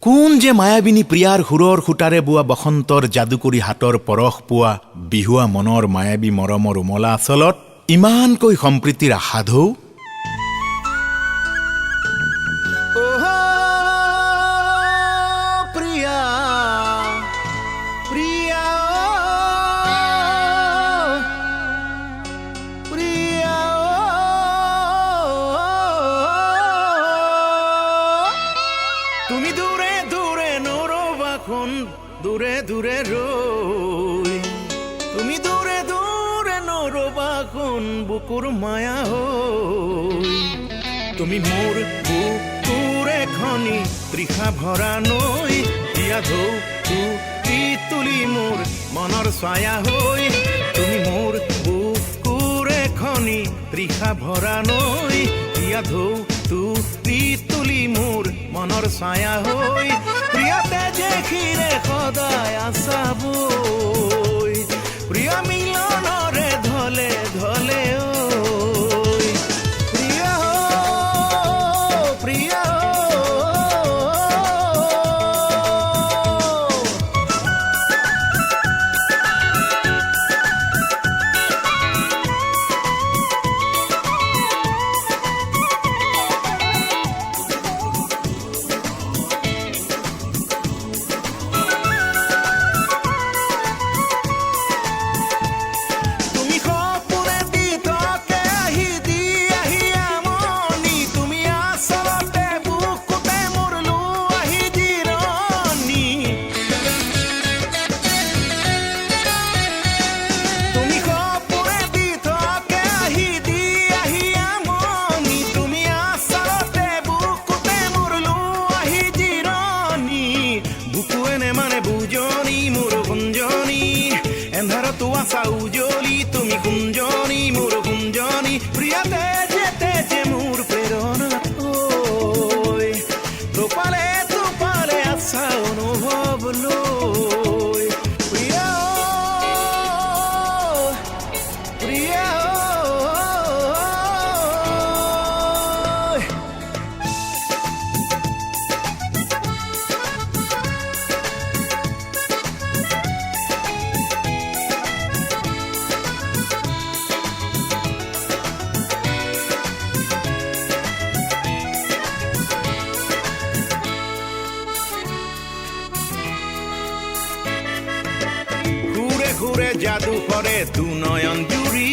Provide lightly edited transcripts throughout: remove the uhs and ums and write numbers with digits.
কোন যে মায়াবিনী প্ৰিয়াৰ সুৰৰ সুতাৰে বোৱা বসন্তৰ যাদুকৰী হাতৰ পৰশ পোৱা বিহুৱা মনৰ মায়াবী মৰমৰ উমলা আচলত ইমানকৈ সম্প্ৰীতিৰ আশা ধৌ তুমি দূরে দূরে নরবাখন দূরে দূরে রই তুমি দূরে দূরে নরবাখন বুকুর মায়া হই তুমি মোর বুকুর এখনি তৃষা ভরা নৈ দিয়া ধৌ তুলি মোর মনৰ ছায়া হই তুমি মোৰ বুকুৰ এখনি তৃষা ভৰা নৈ দিয়া ধৌ তুলি মোৰ মনৰ ছায়া হই প্ৰিয়তে দেখিলে সদায় আশা বৈ প্ৰিয় মিলনৰে ধলে ধলে উজলি তুমি কুঞ্জনি মোর কুঞ্জনি প্রিয়তে যেতে যে মোর প্রেরণা থৈ তোপালে আশা অনুভব লৈ প্রিয় প্রিয় ঘুরে জাদু করে দু নয়ন জুড়ি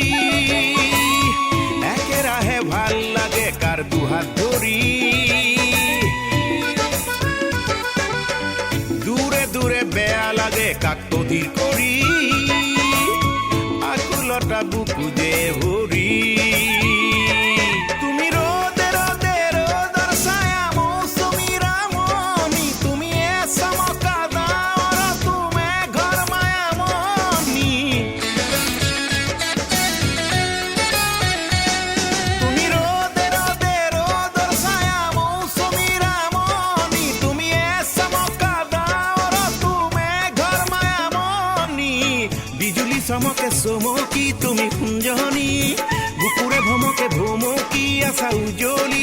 একেরাহে ভাল লাগে কার দুহাত ধরি দূরে দূরে বেয়া লাগে কাক তদির করি আকুলতা বুকু যে ভরি তুমি রোদে রোদে রোদর ছায়া মৌসুমী রামনি তুমি এ চমকা চমকে চমকি তুমি কুঞ্জনি বুকুৰে ভমকে ভমকি আছা উজলি